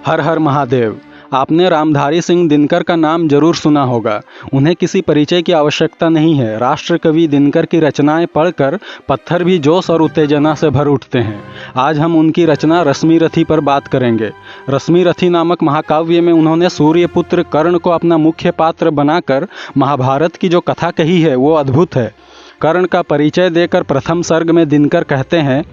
हर हर महादेव। आपने रामधारी सिंह दिनकर का नाम जरूर सुना होगा। उन्हें किसी परिचय की आवश्यकता नहीं है। राष्ट्रकवि दिनकर की रचनाएं पढ़कर पत्थर भी जोश और उत्तेजना से भर उठते हैं। आज हम उनकी रचना रश्मिरथी पर बात करेंगे। रश्मिरथी नामक महाकाव्य में उन्होंने सूर्यपुत्र कर्ण को अपना मुख्य पात्र बनाकर महाभारत की जो कथा कही है वो अद्भुत है। कर्ण का परिचय देकर प्रथम सर्ग में दिनकर कहते हैं,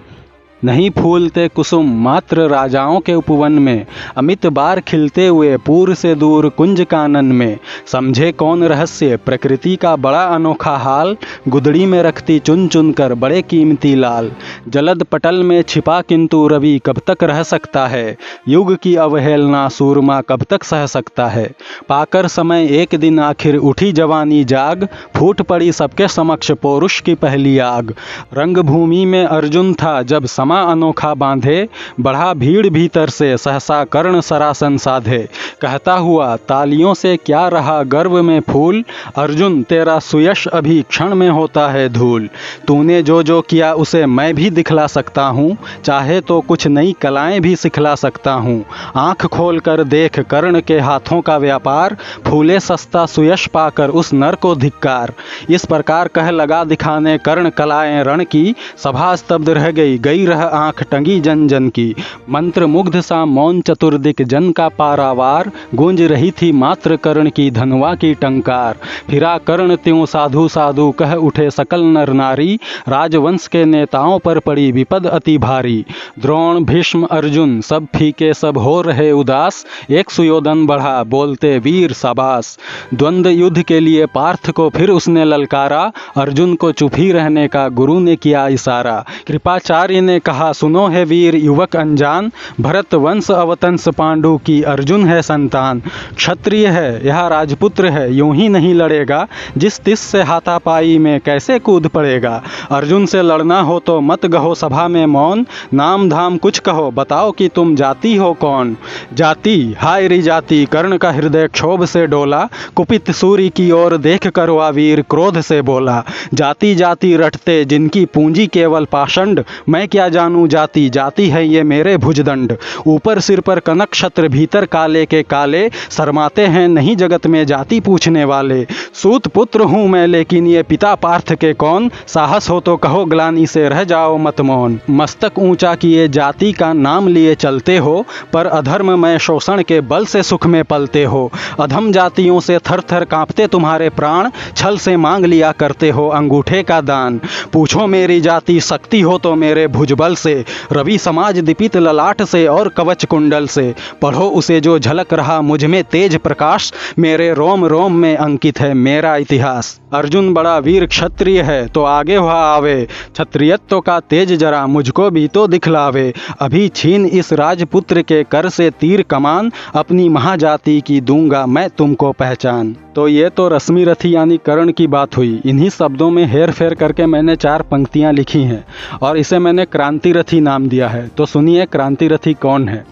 नहीं फूलते कुसुम मात्र राजाओं के उपवन में, अमित बार खिलते हुए पूर्व से दूर कुंज कानन में, समझे कौन रहस्य प्रकृति का बड़ा अनोखा हाल, गुदड़ी में रखती चुन चुन कर बड़े कीमती लाल, जलद पटल में छिपा किंतु रवि कब तक रह सकता है, युग की अवहेलना सूरमा कब तक सह सकता है, पाकर समय एक दिन आखिर उठी जवानी जाग, फूट पड़ी सबके समक्ष पौरुष की पहली आग, रंगभूमि में अर्जुन था जब अनोखा बांधे, बढ़ा भीड़ भीतर से सहसा कर्ण सरासन साधे, कहता हुआ तालियों से क्या रहा गर्व में फूल, अर्जुन तेरा सुयश अभी क्षण में होता है धूल, तूने जो जो किया उसे मैं भी दिखला सकता हूँ, चाहे तो कुछ नई कलाएं भी सिखला सकता हूँ, आंख खोल कर देख कर्ण के हाथों का व्यापार, फूले सस्ता सुयश पाकर उस नर को धिक्कार। इस प्रकार कह लगा दिखाने कर्ण कलाएं रण की, सभा स्तब्ध रह गई रह आंख टंगी जन जन की, मंत्र मुग्ध सा मौन चतुर्दिक जन का पारावार, गूंज रही थी मात्र कर्ण की धनवा की टंकार, फिरा कर्ण त्यों साधु साधु कह उठे सकल नर नारी, राजवंश के नेताओं पर पड़ी विपद अति भारी, द्रोण भीष्म अर्जुन सब फीके सब हो रहे उदास, एक सुयोधन बढ़ा बोलते वीर शाबाश, द्वंद्व युद्ध के लिए पार्थ को फिर उसने ललकारा, अर्जुन को चुप ही रहने का गुरु ने किया इशारा, कृपाचार्य ने कहा सुनो है वीर युवक अनजान, भरत वंश अवतंस पांडु की अर्जुन है संतान, क्षत्रिय है यह राजपुत्र है यूं ही नहीं लड़ेगा, जिस तिस से हाथापाई में कैसे कूद पड़ेगा, अर्जुन से लड़ना हो तो मत गहो सभा में मौन, नाम धाम कुछ कहो बताओ कि तुम जाति हो कौन, जाति हाय री जाति कर्ण का हृदय क्षोभ से डोला, कुपित सूर्य की ओर देख कर वह वीर क्रोध से बोला, जाति जाति रटते जिनकी पूंजी केवल पाषंड, मैं क्या जानूं जाति जाति है ये मेरे भुजदंड, ऊपर सिर पर कनक छत्र भीतर काले के काले, शर्माते हैं नहीं जगत में जाति पूछने वाले, सूत पुत्र हूँ मैं लेकिन ये पिता पार्थ के कौन, साहस हो तो कहो ग्लानि से रह जाओ मत मौन, मस्तक ऊंचा किए जाति का नाम लिए चलते हो, पर अधर्म में शोषण के बल से सुख में पलते हो, अधम जातियों से थर थर कांपते तुम्हारे प्राण, छल से मांग लिया करते हो अंगूठे का दान, पूछो मेरी जाति शक्ति हो तो मेरे भुजबल से, रवि समाज दीपित ललाट से और कवच कुंडल से, पढ़ो उसे जो झलक रहा मुझ में तेज प्रकाश, मेरे रोम रोम में अंकित है मेरा इतिहास, अर्जुन बड़ा वीर क्षत्रिय है तो आगे वह आवे, क्षत्रियत्व का तेज जरा मुझको भी तो दिखलावे, अभी छीन इस राजपुत्र के कर से तीर कमान, अपनी महाजाति की दूंगा मैं तुमको पहचान। तो ये तो रश्मिरथी यानी कर्ण की बात हुई। इन्हीं शब्दों में हेर फेर करके मैंने 4 पंक्तियां लिखी हैं और इसे मैंने क्रांतिरथी नाम दिया है। तो सुनिए क्रांतिरथी कौन है।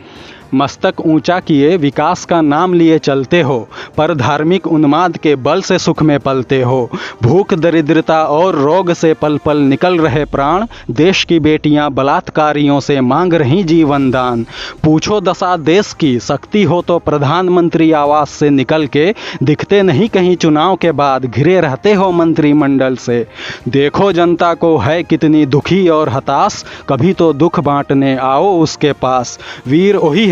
मस्तक ऊंचा किए विकास का नाम लिए चलते हो, पर धार्मिक उन्माद के बल से सुख में पलते हो, भूख दरिद्रता और रोग से पल पल निकल रहे प्राण, देश की बेटियां बलात्कारियों से मांग रही जीवन दान, पूछो दशा देश की शक्ति हो तो प्रधानमंत्री आवास से निकल के, दिखते नहीं कहीं चुनाव के बाद घिरे रहते हो मंत्रिमंडल से, देखो जनता को है कितनी दुखी और हताश, कभी तो दुख बांटने आओ उसके पास, वीर वही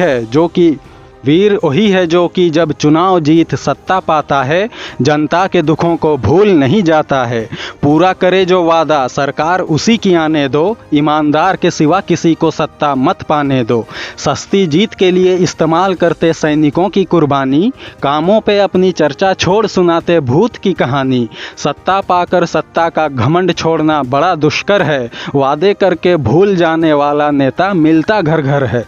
है जो कि जब चुनाव जीत सत्ता पाता है, जनता के दुखों को भूल नहीं जाता है, पूरा करे जो वादा सरकार उसी की आने दो, ईमानदार के सिवा किसी को सत्ता मत पाने दो, सस्ती जीत के लिए इस्तेमाल करते सैनिकों की कुर्बानी, कामों पे अपनी चर्चा छोड़ सुनाते भूत की कहानी, सत्ता पाकर सत्ता का घमंड छोड़ना बड़ा दुष्कर है, वादे करके भूल जाने वाला नेता मिलता घर घर है,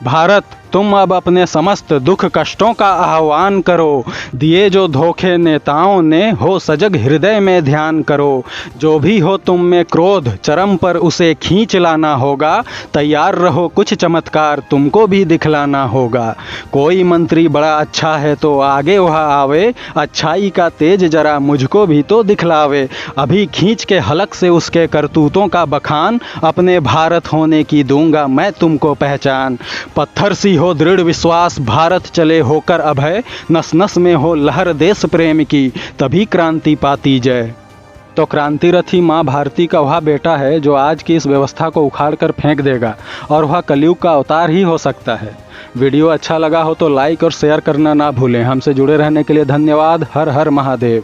भारत तुम अब अपने समस्त दुख कष्टों का आह्वान करो, दिए जो धोखे नेताओं ने हो सजग हृदय में ध्यान करो, जो भी हो तुम में क्रोध चरम पर उसे खींच लाना होगा, तैयार रहो कुछ चमत्कार तुमको भी दिखलाना होगा, कोई मंत्री बड़ा अच्छा है तो आगे वह आवे, अच्छाई का तेज जरा मुझको भी तो दिखलावे, अभी खींच के हलक से उसके करतूतों का बखान, अपने भारत होने की दूंगा मैं तुमको पहचान, पत्थर सी हो दृढ़ विश्वास भारत चले होकर अभय, नस नस में हो लहर देश प्रेम की, तभी क्रांति पाती जय। तो क्रांतिरथी माँ भारती का वह बेटा है जो आज की इस व्यवस्था को उखाड़ कर फेंक देगा, और वह कलयुग का अवतार ही हो सकता है। वीडियो अच्छा लगा हो तो लाइक और शेयर करना ना भूलें। हमसे जुड़े रहने के लिए धन्यवाद। हर हर महादेव।